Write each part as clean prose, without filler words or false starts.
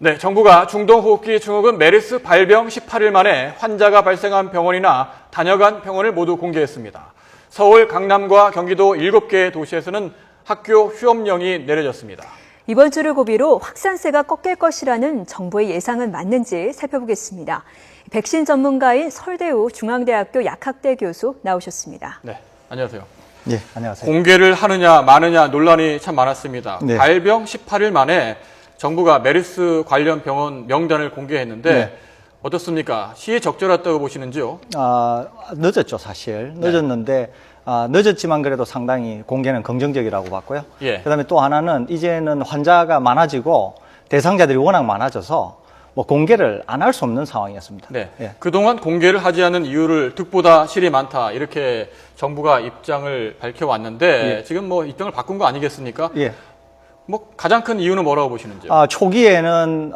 네, 정부가 중동호흡기 증후군 메르스 발병 18일 만에 환자가 발생한 병원이나 다녀간 병원을 모두 공개했습니다. 서울, 강남과 경기도 7개 도시에서는 학교 휴업령이 내려졌습니다. 이번 주를 고비로 확산세가 꺾일 것이라는 정부의 예상은 맞는지 살펴보겠습니다. 백신 전문가인 설대우 중앙대학교 약학대 교수 나오셨습니다. 네, 안녕하세요. 네, 안녕하세요. 공개를 하느냐 마느냐 논란이 참 많았습니다. 네. 발병 18일 만에 정부가 메르스 관련 병원 명단을 공개했는데 네. 어떻습니까? 시의적절했다고 보시는지요? 늦었죠, 사실. 늦었는데 늦었지만 그래도 상당히 공개는 긍정적이라고 봤고요. 예. 그다음에 또 하나는 이제는 환자가 많아지고 대상자들이 워낙 많아져서 뭐 공개를 안 할 수 없는 상황이었습니다. 네. 예. 그동안 공개를 하지 않은 이유를 득보다 실이 많다 이렇게 정부가 입장을 밝혀왔는데 예. 지금 뭐 입장을 바꾼 거 아니겠습니까? 예. 뭐 가장 큰 이유는 뭐라고 보시는지요? 초기에는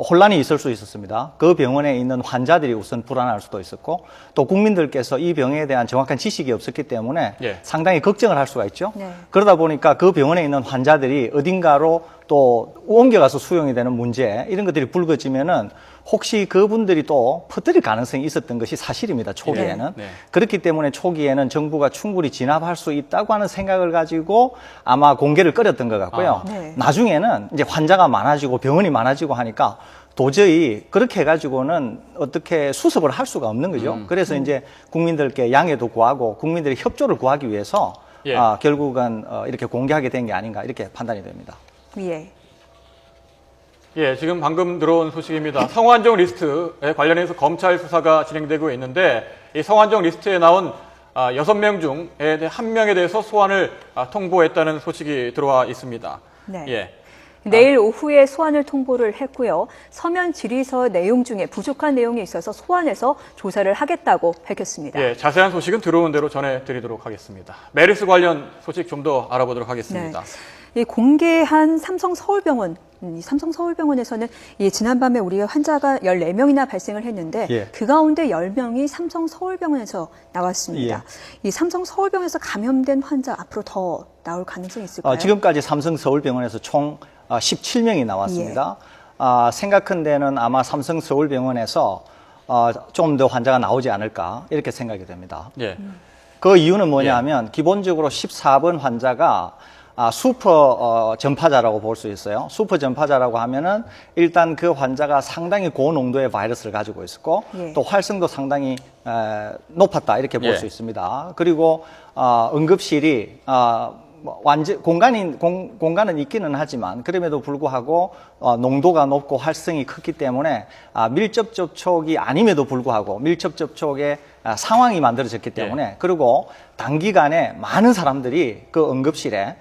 혼란이 있을 수 있었습니다. 그 병원에 있는 환자들이 우선 불안할 수도 있었고 또 국민들께서 이 병에 대한 정확한 지식이 없었기 때문에 예. 상당히 걱정을 할 수가 있죠. 네. 그러다 보니까 그 병원에 있는 환자들이 어딘가로 또 옮겨가서 수용이 되는 문제 이런 것들이 불거지면은 혹시 그분들이 또 퍼뜨릴 가능성이 있었던 것이 사실입니다. 초기에는. 네. 네. 그렇기 때문에 초기에는 정부가 충분히 진압할 수 있다고 하는 생각을 가지고 아마 공개를 꺼렸던 것 같고요. 네. 나중에는 이제 환자가 많아지고 병원이 많아지고 하니까 도저히 그렇게 해가지고는 어떻게 수습을 할 수가 없는 거죠. 그래서 이제 국민들께 양해도 구하고 국민들의 협조를 구하기 위해서 예. 결국은 이렇게 공개하게 된 게 아닌가 이렇게 판단이 됩니다. 예. 예, 지금 방금 들어온 소식입니다. 성완종 리스트에 관련해서 검찰 수사가 진행되고 있는데 이 성완종 리스트에 나온 6명 중에 1명에 대해서 소환을 통보했다는 소식이 들어와 있습니다. 네. 예. 내일 오후에 소환을 통보를 했고요. 서면 질의서 내용 중에 부족한 내용이 있어서 소환해서 조사를 하겠다고 밝혔습니다. 예, 자세한 소식은 들어온 대로 전해드리도록 하겠습니다. 메르스 관련 소식 좀 더 알아보도록 하겠습니다. 이 공개한 삼성 서울병원, 이 삼성 서울병원에서는 지난밤에 우리가 환자가 14명이나 발생을 했는데 예. 그 가운데 10명이 삼성 서울병원에서 나왔습니다. 이 삼성 서울병원에서 감염된 환자 앞으로 더 나올 가능성이 있을까요? 지금까지 삼성 서울병원에서 총 17명이 나왔습니다. 생각컨대는 아마 삼성 서울병원에서 좀 더 환자가 나오지 않을까 이렇게 생각이 됩니다. 예. 그 이유는 뭐냐면 기본적으로 14번 환자가 슈퍼 전파자라고 볼 수 있어요. 슈퍼 전파자라고 하면은 일단 그 환자가 상당히 고농도의 바이러스를 가지고 있었고 예. 또 활성도 상당히 높았다 이렇게 볼 예. 수 있습니다. 그리고 응급실이 완전 공간은 있기는 하지만 그럼에도 불구하고 농도가 높고 활성이 컸기 때문에 밀접 접촉이 아님에도 불구하고 밀접 접촉의 상황이 만들어졌기 때문에 그리고 단기간에 많은 사람들이 그 응급실에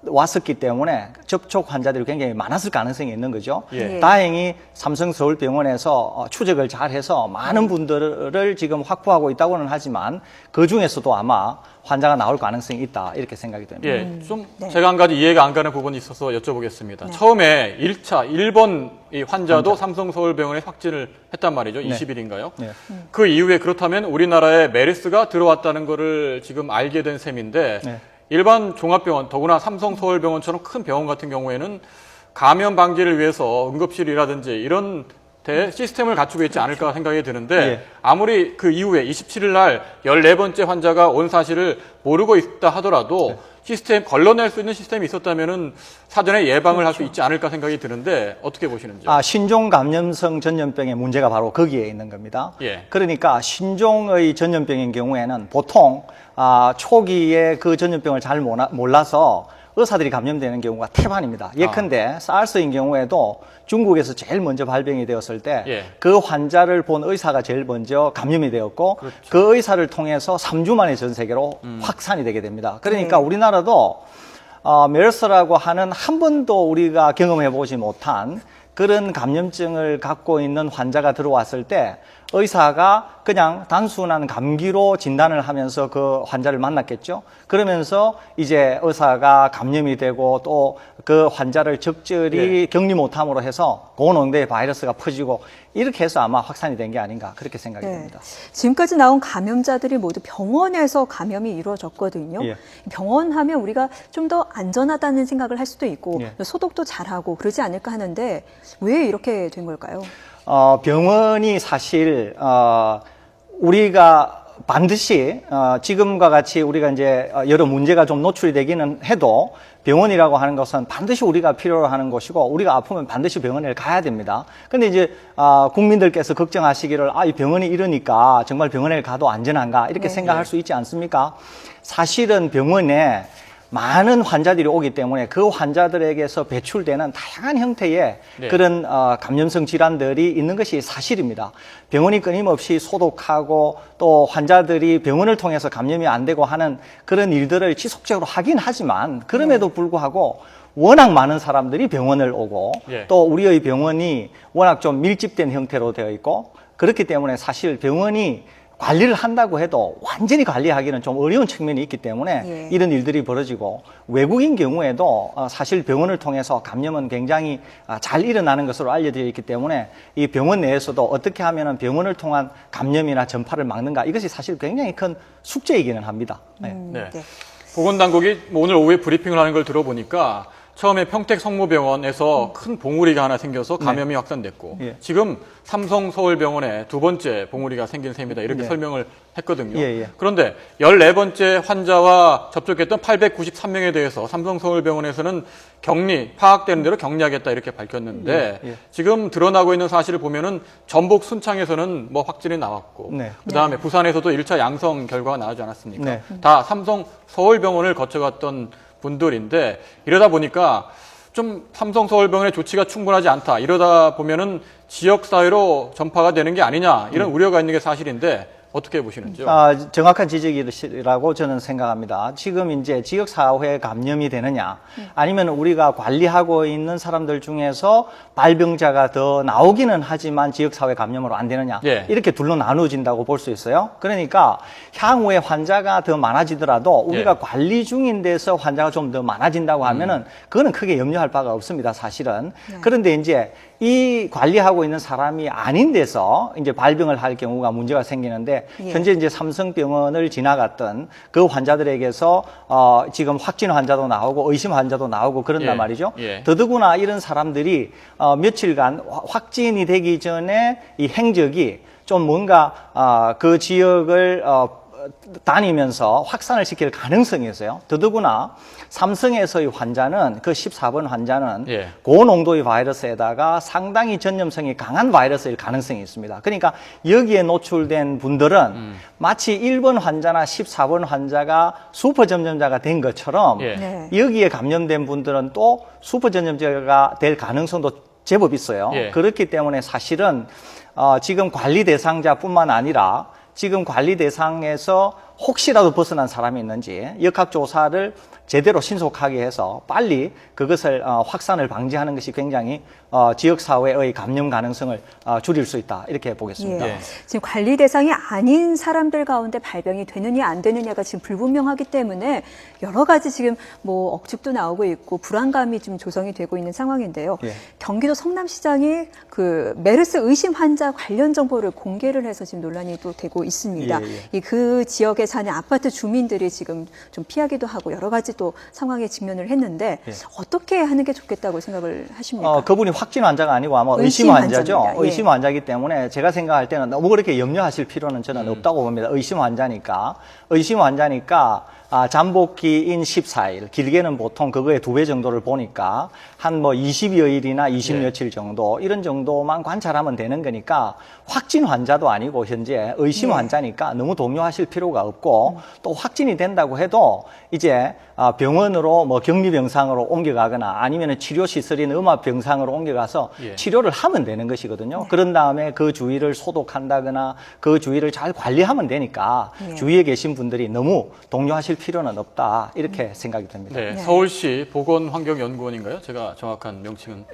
왔었기 때문에 접촉 환자들이 굉장히 많았을 가능성이 있는 거죠. 예. 다행히 삼성서울병원에서 추적을 잘해서 많은 분들을 지금 확보하고 있다고는 하지만 그 중에서도 아마 환자가 나올 가능성이 있다 이렇게 생각이 됩니다. 예, 좀 네. 제가 한 가지 이해가 안 가는 부분이 있어서 여쭤보겠습니다. 처음에 1차 1번 이 환자도 삼성 서울병원에 확진을 했단 말이죠. 20일인가요? 네. 그 이후에 그렇다면 우리나라에 메르스가 들어왔다는 거를 지금 알게 된 셈인데 네. 일반 종합병원, 더구나 삼성 서울병원처럼 큰 병원 같은 경우에는 감염 방지를 위해서 응급실이라든지 이런 시스템을 갖추고 있지 않을까 생각이 드는데 예. 아무리 그 이후에 27일 날 14번째 환자가 온 사실을 모르고 있다 하더라도 시스템 걸러낼 수 있는 시스템이 있었다면은 사전에 예방을 할 수 있지 않을까 생각이 드는데 어떻게 보시는지요? 신종 감염성 전염병의 문제가 바로 거기에 있는 겁니다. 예. 그러니까 신종의 전염병인 경우에는 보통 초기에 그 전염병을 잘 몰라서 의사들이 감염되는 경우가 태반입니다. 예컨대 사르스인 경우에도 중국에서 제일 먼저 발병이 되었을 때 그 환자를 본 의사가 제일 먼저 감염이 되었고 그 의사를 통해서 3주 만에 전 세계로 확산이 되게 됩니다. 그러니까 우리나라도 메르스라고 하는 한 번도 우리가 경험해 보지 못한 그런 감염증을 갖고 있는 환자가 들어왔을 때 의사가 그냥 단순한 감기로 진단을 하면서 그 환자를 만났겠죠. 그러면서 이제 의사가 감염이 되고 또 그 환자를 적절히 격리 못함으로 해서 고농도의 바이러스가 퍼지고 이렇게 해서 아마 확산이 된 게 아닌가 그렇게 생각이 됩니다. 지금까지 나온 감염자들이 모두 병원에서 감염이 이루어졌거든요. 예. 병원 하면 우리가 좀 더 안전하다는 생각을 할 수도 있고 예. 소독도 잘하고 그러지 않을까 하는데 왜 이렇게 된 걸까요? 병원이 사실 우리가 반드시 지금과 같이 우리가 이제 여러 문제가 좀 노출이 되기는 해도 병원이라고 하는 것은 반드시 우리가 필요로 하는 곳이고 우리가 아프면 반드시 병원에 가야 됩니다. 근데 이제 국민들께서 걱정하시기를 이 병원이 이러니까 정말 병원에 가도 안전한가 이렇게 생각할 수 있지 않습니까? 사실은 병원에 많은 환자들이 오기 때문에 그 환자들에게서 배출되는 다양한 형태의 그런 감염성 질환들이 있는 것이 사실입니다. 병원이 끊임없이 소독하고 또 환자들이 병원을 통해서 감염이 안 되고 하는 그런 일들을 지속적으로 하긴 하지만 그럼에도 불구하고 워낙 많은 사람들이 병원을 오고 또 우리의 병원이 워낙 좀 밀집된 형태로 되어 있고 그렇기 때문에 사실 병원이 관리를 한다고 해도 완전히 관리하기는 좀 어려운 측면이 있기 때문에 이런 일들이 벌어지고 외국인 경우에도 사실 병원을 통해서 감염은 굉장히 잘 일어나는 것으로 알려져 있기 때문에 이 병원 내에서도 어떻게 하면 병원을 통한 감염이나 전파를 막는가 이것이 사실 굉장히 큰 숙제이기는 합니다. 보건당국이 오늘 오후에 브리핑을 하는 걸 들어보니까 처음에 평택 성모병원에서 큰 봉우리가 하나 생겨서 감염이 확산됐고 지금 삼성 서울병원에 두 번째 봉우리가 생긴 셈이다 이렇게 설명을 했거든요. 그런데 14번째 환자와 접촉했던 893명에 대해서 삼성 서울병원에서는 파악되는 대로 격리하겠다 이렇게 밝혔는데 지금 드러나고 있는 사실을 보면은 전북 순창에서는 뭐 확진이 나왔고 그다음에 부산에서도 1차 양성 결과가 나오지 않았습니까? 다 삼성 서울병원을 거쳐갔던 분들인데 이러다 보니까 좀 삼성 서울병원의 조치가 충분하지 않다. 이러다 보면은 지역사회로 전파가 되는 게 아니냐 이런 우려가 있는 게 사실인데 어떻게 보시는지요? 정확한 지적이라고 저는 생각합니다. 지금 이제 지역사회에 감염이 되느냐, 아니면 우리가 관리하고 있는 사람들 중에서 발병자가 더 나오기는 하지만 지역사회 감염으로 안 되느냐, 이렇게 둘로 나누어진다고 볼 수 있어요. 그러니까 향후에 환자가 더 많아지더라도 우리가 관리 중인 데서 환자가 좀 더 많아진다고 하면은 그거는 크게 염려할 바가 없습니다, 사실은. 그런데 이제 이 관리하고 있는 사람이 아닌 데서 이제 발병을 할 경우가 문제가 생기는데 현재 이제 삼성병원을 지나갔던 그 환자들에게서 지금 확진 환자도 나오고 의심 환자도 나오고 그런단 말이죠. 더더구나 이런 사람들이 며칠간 확진이 되기 전에 이 행적이 좀 뭔가 그 지역을 다니면서 확산을 시킬 가능성이 있어요. 더더구나 삼성에서의 환자는 그 14번 환자는 고농도의 바이러스에다가 상당히 전염성이 강한 바이러스일 가능성이 있습니다. 그러니까 여기에 노출된 분들은 마치 1번 환자나 14번 환자가 슈퍼 전염자가 된 것처럼 여기에 감염된 분들은 또 슈퍼 전염자가 될 가능성도 제법 있어요. 그렇기 때문에 사실은 지금 관리 대상자뿐만 아니라 지금 관리 대상에서 혹시라도 벗어난 사람이 있는지 역학조사를 제대로 신속하게 해서 빨리 그것을 확산을 방지하는 것이 굉장히 지역사회의 감염 가능성을 줄일 수 있다 이렇게 보겠습니다. 지금 관리 대상이 아닌 사람들 가운데 발병이 되느냐 안 되느냐가 지금 불분명하기 때문에 여러 가지 지금 뭐 억측도 나오고 있고 불안감이 좀 조성이 되고 있는 상황인데요. 경기도 성남시장이 그 메르스 의심 환자 관련 정보를 공개를 해서 지금 논란이 또 되고 있습니다. 그 지역에 사는 아파트 주민들이 지금 좀 피하기도 하고 여러 가지 또 상황에 직면을 했는데 어떻게 하는 게 좋겠다고 생각을 하십니까? 그분이 확진 환자가 아니고 아마 의심 환자죠. 의심 환자이기 때문에 제가 생각할 때는 너무 그렇게 염려하실 필요는 저는 없다고 봅니다. 의심 환자니까 잠복기인 14일, 길게는 보통 그거의 2배 정도를 보니까 한 뭐 20여일이나 20며칠 정도 이런 정도만 관찰하면 되는 거니까 확진 환자도 아니고 현재 의심 환자니까 너무 동요하실 필요가 없고 또 확진이 된다고 해도 이제 병원으로 뭐 격리병상으로 옮겨가거나 아니면 치료시설인 음압병상으로 옮겨가서 치료를 하면 되는 것이거든요. 그런 다음에 그 주위를 소독한다거나 그 주위를 잘 관리하면 되니까 주위에 계신 분들이 너무 동요하실 필요는 없다 이렇게 생각이 됩니다. 서울시 보건환경연구원인가요? 제가 정확한 명칭은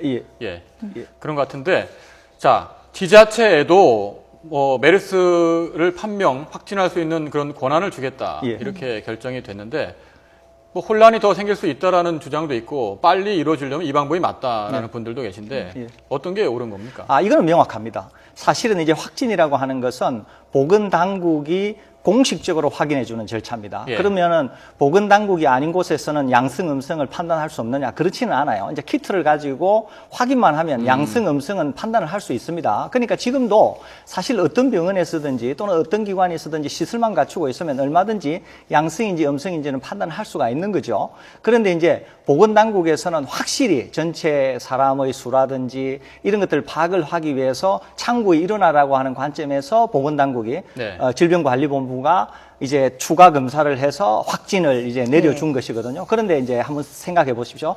그런 것 같은데 자 지자체에도 메르스를 판명 확진할 수 있는 그런 권한을 주겠다 이렇게 결정이 됐는데 뭐 혼란이 더 생길 수 있다라는 주장도 있고 빨리 이루어지려면 이 방법이 맞다라는 분들도 계신데 어떤 게 옳은 겁니까? 이거는 명확합니다. 사실은 이제 확진이라고 하는 것은 보건당국이 공식적으로 확인해주는 절차입니다. 예. 그러면은 보건당국이 아닌 곳에서는 양성, 음성을 판단할 수 없느냐? 그렇지는 않아요. 이제 키트를 가지고 확인만 하면 양성, 음성은 판단을 할 수 있습니다. 그러니까 지금도 사실 어떤 병원에서든지 또는 어떤 기관에서든지 시설만 갖추고 있으면 얼마든지 양성인지 음성인지는 판단을 할 수가 있는 거죠. 그런데 이제 보건당국에서는 확실히 전체 사람의 수라든지 이런 것들을 파악을 하기 위해서 창구에 일어나라고 하는 관점에서 보건당국이 네. 질병관리본부가 이제 추가 검사를 해서 확진을 이제 내려준 것이거든요. 그런데 이제 한번 생각해 보십시오.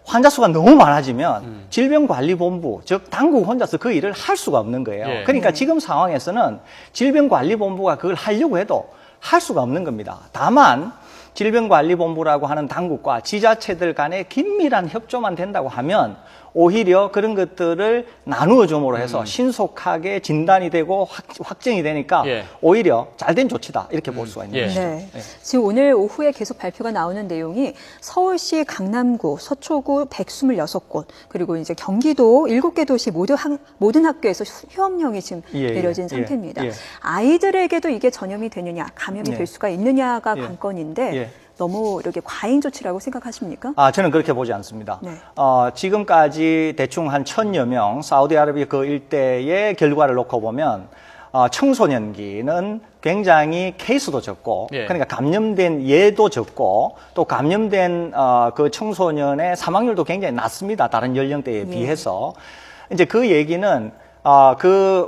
환자 수가 너무 많아지면 질병관리본부, 즉 당국 혼자서 그 일을 할 수가 없는 거예요. 예. 그러니까 지금 상황에서는 질병관리본부가 그걸 하려고 해도 할 수가 없는 겁니다. 다만 질병관리본부라고 하는 당국과 지자체들 간의 긴밀한 협조만 된다고 하면 오히려 그런 것들을 나누어 줌으로 해서 신속하게 진단이 되고 확정이 되니까 예. 오히려 잘된 조치다 이렇게 볼 수가 있는 예. 것이죠. 네. 지금 오늘 오후에 계속 발표가 나오는 내용이 서울시 강남구, 서초구 126곳, 그리고 이제 경기도 7개 도시 모든 학교에서 휴업령이 지금 예, 내려진 예, 상태입니다. 예. 아이들에게도 이게 전염이 되느냐, 감염이 예. 될 수가 있느냐가 예. 관건인데 예. 너무 이렇게 과잉 조치라고 생각하십니까? 저는 그렇게 보지 않습니다. 네. 지금까지 대충 한 1000여 명, 사우디아라비아 그 일대의 결과를 놓고 보면, 청소년기는 굉장히 케이스도 적고, 예. 그러니까 감염된 예도 적고, 또 감염된, 그 청소년의 사망률도 굉장히 낮습니다. 다른 연령대에 비해서. 이제 그 얘기는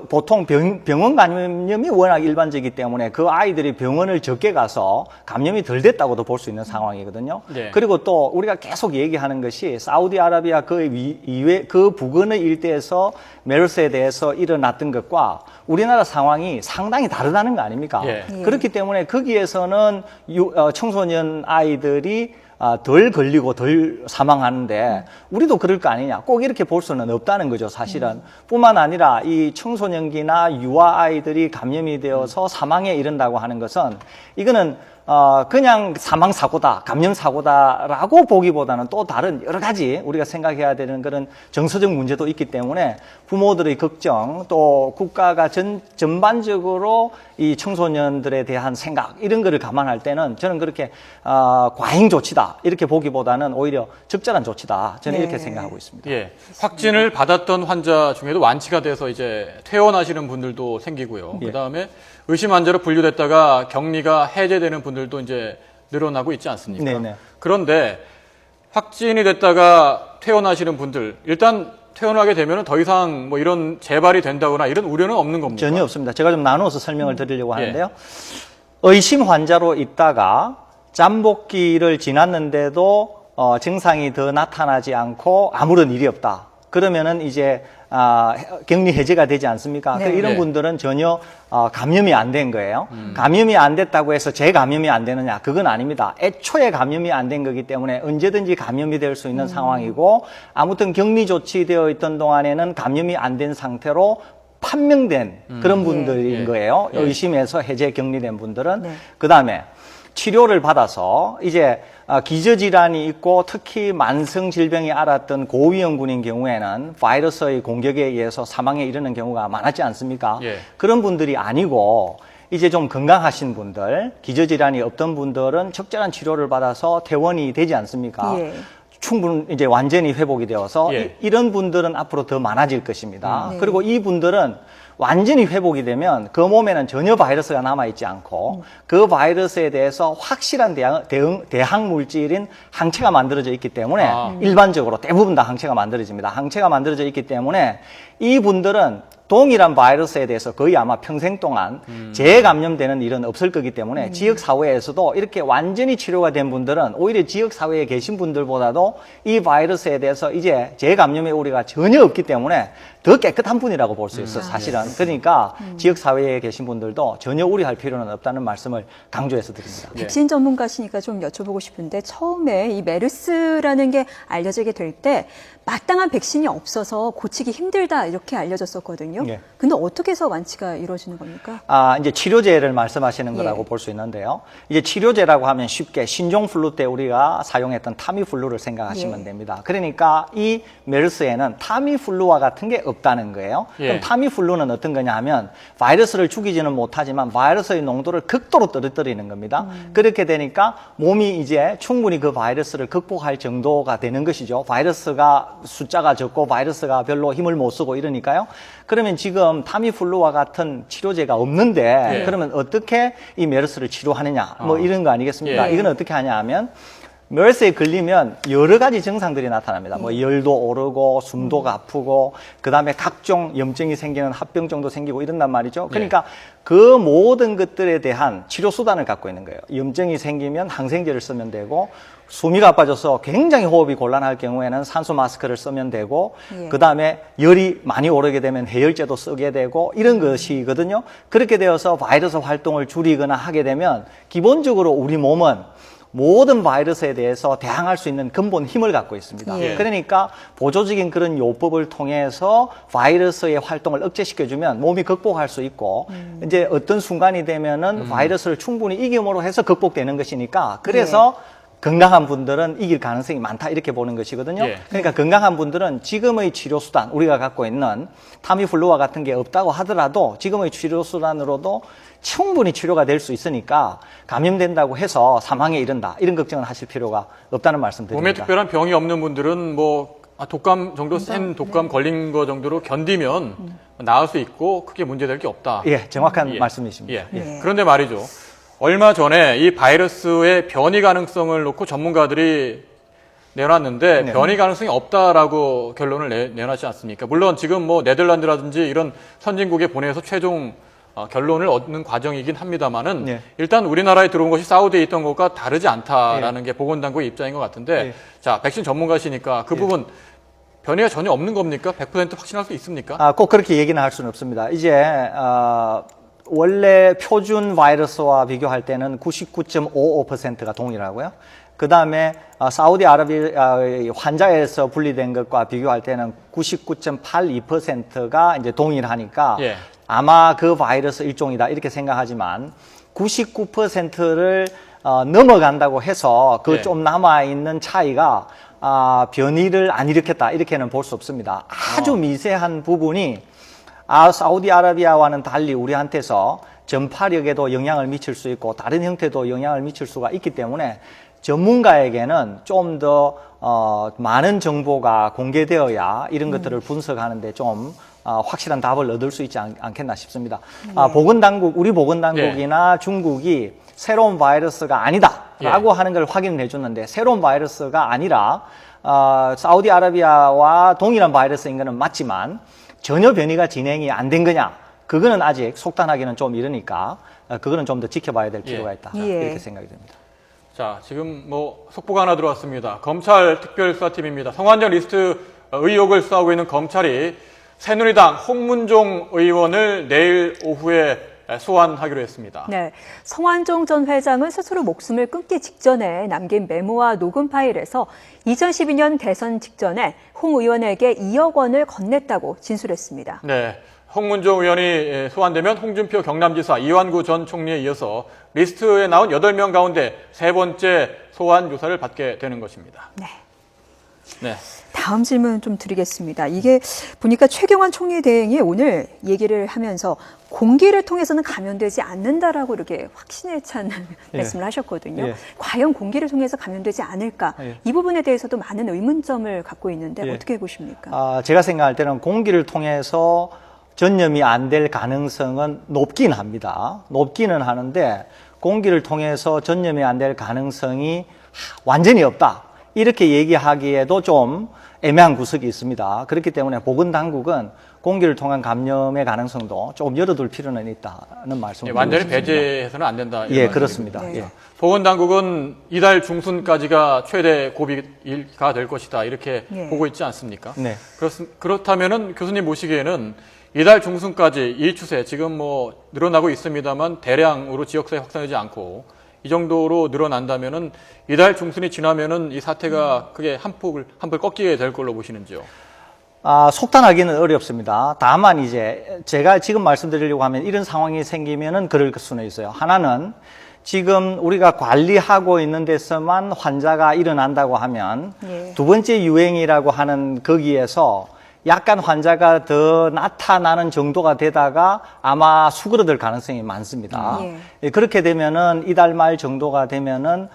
보통 병원 감염이 워낙 일반적이기 때문에 그 아이들이 병원을 적게 가서 감염이 덜 됐다고도 볼 수 있는 상황이거든요. 네. 그리고 또 우리가 계속 얘기하는 것이 사우디아라비아 그 부근의 일대에서 메르스에 대해서 일어났던 것과 우리나라 상황이 상당히 다르다는 거 아닙니까? 예. 그렇기 때문에 거기에서는 청소년 아이들이 덜 걸리고 덜 사망하는데 우리도 그럴 거 아니냐. 꼭 이렇게 볼 수는 없다는 거죠, 사실은. 뿐만 아니라 이 청소년기나 유아 아이들이 감염이 되어서 사망에 이른다고 하는 것은 이거는 그냥 사망사고다, 감염사고다라고 보기보다는 또 다른 여러 가지 우리가 생각해야 되는 그런 정서적 문제도 있기 때문에 부모들의 걱정 또 국가가 전반적으로 이 청소년들에 대한 생각 이런 거를 감안할 때는 저는 그렇게 과잉 조치다 이렇게 보기보다는 오히려 적절한 조치다 저는 네. 이렇게 생각하고 있습니다. 예. 확진을 받았던 환자 중에도 완치가 돼서 이제 퇴원하시는 분들도 생기고요. 예. 그다음에 의심 환자로 분류됐다가 격리가 해제되는 분들도 이제 늘어나고 있지 않습니까? 네네. 그런데 확진이 됐다가 퇴원하시는 분들 일단 퇴원하게 되면 더 이상 뭐 이런 재발이 된다거나 이런 우려는 없는 겁니까? 전혀 없습니다. 제가 좀 나누어서 설명을 드리려고 예. 하는데요. 의심 환자로 있다가 잠복기를 지났는데도 증상이 더 나타나지 않고 아무런 일이 없다. 그러면은 이제 격리 해제가 되지 않습니까? 네. 이런 네. 분들은 전혀 감염이 안 된 거예요. 감염이 안 됐다고 해서 재감염이 안 되느냐? 그건 아닙니다. 애초에 감염이 안 된 거기 때문에 언제든지 감염이 될 수 있는 상황이고 아무튼 격리 조치되어 있던 동안에는 감염이 안 된 상태로 판명된 그런 분들인 예. 거예요. 예. 의심해서 해제 격리된 분들은. 네. 그다음에 치료를 받아서 이제 기저질환이 있고 특히 만성질병이 앓았던 고위험군인 경우에는 바이러스의 공격에 의해서 사망에 이르는 경우가 많았지 않습니까? 예. 그런 분들이 아니고 이제 좀 건강하신 분들, 기저질환이 없던 분들은 적절한 치료를 받아서 퇴원이 되지 않습니까? 예. 충분 이제 완전히 회복이 되어서 예. 이런 분들은 앞으로 더 많아질 것입니다. 네. 그리고 이 분들은 완전히 회복이 되면 그 몸에는 전혀 바이러스가 남아있지 않고 그 바이러스에 대해서 확실한 대항 물질인 항체가 만들어져 있기 때문에 일반적으로 대부분 다 항체가 만들어집니다. 항체가 만들어져 있기 때문에 이 분들은 동일한 바이러스에 대해서 거의 아마 평생 동안 재감염되는 일은 없을 거기 때문에 지역사회에서도 이렇게 완전히 치료가 된 분들은 오히려 지역사회에 계신 분들보다도 이 바이러스에 대해서 이제 재감염의 우려가 전혀 없기 때문에 더 깨끗한 분이라고 볼 수 있어요, 사실은. 그러니까 지역사회에 계신 분들도 전혀 우려할 필요는 없다는 말씀을 강조해서 드립니다. 백신 전문가시니까 좀 여쭤보고 싶은데 처음에 이 메르스라는 게 알려지게 될 때 마땅한 백신이 없어서 고치기 힘들다 이렇게 알려졌었거든요. 예. 근데 어떻게 해서 완치가 이루어지는 겁니까? 이제 치료제를 말씀하시는 거라고 예. 볼 수 있는데요. 이제 치료제라고 하면 쉽게 신종플루 때 우리가 사용했던 타미플루를 생각하시면 예. 됩니다. 그러니까 이 메르스에는 타미플루와 같은 게 없다는 거예요. 예. 그럼 타미플루는 어떤 거냐 하면 바이러스를 죽이지는 못하지만 바이러스의 농도를 극도로 떨어뜨리는 겁니다. 그렇게 되니까 몸이 이제 충분히 그 바이러스를 극복할 정도가 되는 것이죠. 바이러스가 숫자가 적고 바이러스가 별로 힘을 못 쓰고 이러니까요. 그러면 지금 타미플루와 같은 치료제가 없는데 예. 그러면 어떻게 이 메르스를 치료하느냐 뭐 이런 거 아니겠습니까? 예. 이건 어떻게 하냐 하면 메르스에 걸리면 여러 가지 증상들이 나타납니다. 뭐 열도 오르고 숨도가 아프고 그다음에 각종 염증이 생기는 합병증도 생기고 이런단 말이죠. 그러니까 그 모든 것들에 대한 치료 수단을 갖고 있는 거예요. 염증이 생기면 항생제를 쓰면 되고 숨이 가빠져서 굉장히 호흡이 곤란할 경우에는 산소 마스크를 쓰면 되고 예. 그다음에 열이 많이 오르게 되면 해열제도 쓰게 되고 이런 것이거든요. 그렇게 되어서 바이러스 활동을 줄이거나 하게 되면 기본적으로 우리 몸은 모든 바이러스에 대해서 대항할 수 있는 근본 힘을 갖고 있습니다. 예. 그러니까 보조적인 그런 요법을 통해서 바이러스의 활동을 억제시켜주면 몸이 극복할 수 있고 이제 어떤 순간이 되면은 바이러스를 충분히 이김으로 해서 극복되는 것이니까 그래서 건강한 분들은 이길 가능성이 많다 이렇게 보는 것이거든요. 예. 그러니까 건강한 분들은 지금의 치료 수단 우리가 갖고 있는 타미플루와 같은 게 없다고 하더라도 지금의 치료 수단으로도 충분히 치료가 될 수 있으니까 감염된다고 해서 사망에 이른다 이런 걱정은 하실 필요가 없다는 말씀드립니다. 몸에 특별한 병이 없는 분들은 뭐 독감 정도 센 독감 걸린 거 정도로 견디면 나을 수 있고 크게 문제될 게 없다. 예, 정확한 예. 말씀이십니다. 예. 예. 그런데 말이죠. 얼마 전에 이 바이러스의 변이 가능성을 놓고 전문가들이 내놨는데 네. 변이 가능성이 없다라고 결론을 내놨지 않습니까? 물론 지금 뭐 네덜란드라든지 이런 선진국에 보내서 최종 결론을 얻는 과정이긴 합니다만은 네. 일단 우리나라에 들어온 것이 사우디에 있던 것과 다르지 않다라는 게 보건당국의 입장인 것 같은데 네. 자, 백신 전문가시니까 그 부분 변이가 전혀 없는 겁니까? 100% 확신할 수 있습니까? 꼭 그렇게 얘기는 할 수는 없습니다. 이제 원래 표준 바이러스와 비교할 때는 99.55%가 동일하고요. 그 다음에 사우디아라비아 환자에서 분리된 것과 비교할 때는 99.82%가 이제 동일하니까 예. 아마 그 바이러스 일종이다 이렇게 생각하지만 99%를 넘어간다고 해서 그 예. 좀 남아 있는 차이가 변이를 안 일으켰다 이렇게는 볼 수 없습니다. 아주 미세한 부분이 사우디아라비아와는 달리 우리한테서 전파력에도 영향을 미칠 수 있고 다른 형태도 영향을 미칠 수가 있기 때문에 전문가에게는 좀 더 많은 정보가 공개되어야 이런 것들을 분석하는데 좀 확실한 답을 얻을 수 있지 않겠나 싶습니다. 보건당국, 우리 보건당국이나 중국이 새로운 바이러스가 아니다라고 하는 걸 확인해 줬는데 새로운 바이러스가 아니라 사우디아라비아와 동일한 바이러스인 것은 맞지만 전혀 변이가 진행이 안 된 거냐? 그거는 아직 속단하기는 좀 이르니까 그거는 좀 더 지켜봐야 될 필요가 있다. 예. 이렇게 생각이 듭니다. 자, 지금 뭐 속보가 하나 들어왔습니다. 검찰 특별수사팀입니다. 성완종 리스트 의혹을 수사하고 있는 검찰이 새누리당 홍문종 의원을 내일 오후에 소환하기로 했습니다. 네, 성완종 전 회장은 스스로 목숨을 끊기 직전에 남긴 메모와 녹음 파일에서 2012년 대선 직전에 홍 의원에게 2억 원을 건넸다고 진술했습니다. 네, 홍문종 의원이 소환되면 홍준표 경남지사, 이완구 전 총리에 이어서 리스트에 나온 8명 가운데 세 번째 소환 조사를 받게 되는 것입니다. 네. 네. 다음 질문 좀 드리겠습니다. 이게 보니까 최경환 총리 대행이 오늘 얘기를 하면서 공기를 통해서는 감염되지 않는다라고 이렇게 확신에 찬 말씀을 하셨거든요. 예. 과연 공기를 통해서 감염되지 않을까? 예. 이 부분에 대해서도 많은 의문점을 갖고 있는데 예. 어떻게 보십니까? 제가 생각할 때는 공기를 통해서 전염이 안 될 가능성은 높긴 합니다. 높기는 하는데 공기를 통해서 전염이 안 될 가능성이 완전히 없다. 이렇게 얘기하기에도 좀 애매한 구석이 있습니다. 그렇기 때문에 보건당국은 공기를 통한 감염의 가능성도 조금 열어둘 필요는 있다는 말씀을 완전히 드리고 싶습니다. 배제해서는 안 된다. 이런 예, 말씀입니다. 그렇습니다. 네. 예. 보건당국은 이달 중순까지가 최대 고비가 될 것이다. 이렇게 예. 보고 있지 않습니까? 네. 그렇다면은 교수님 보시기에는 이달 중순까지 이 추세, 지금 뭐 늘어나고 있습니다만 대량으로 지역사회 확산하지 않고 이 정도로 늘어난다면은 이달 중순이 지나면은 이 사태가 크게 한풀 꺾이게 될 걸로 보시는지요? 속단하기는 어렵습니다. 다만 이제 제가 지금 말씀드리려고 하면 이런 상황이 생기면은 그럴 수는 있어요. 하나는 지금 우리가 관리하고 있는 데서만 환자가 일어난다고 하면 예. 두 번째 유행이라고 하는 거기에서 약간 환자가 더 나타나는 정도가 되다가 아마 수그러들 가능성이 많습니다. 예. 그렇게 되면은 이달 말 정도가 되면은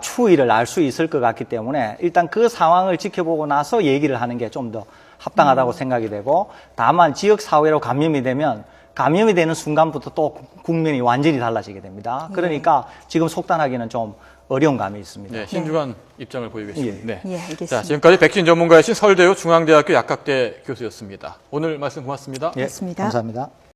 추이를 알 수 있을 것 같기 때문에 일단 그 상황을 지켜보고 나서 얘기를 하는 게 좀 더 합당하다고 생각이 되고, 다만 지역 사회로 감염이 되면 감염이 되는 순간부터 또 국면이 완전히 달라지게 됩니다. 그러니까 지금 속단하기는 좀 어려운 감이 있습니다. 네, 신중한 입장을 보이고 계십니다. 네. 예, 알겠습니다. 자, 지금까지 백신 전문가이신 서울대유 중앙대학교 약학대 교수였습니다. 오늘 말씀 고맙습니다. 예, 고맙습니다. 감사합니다.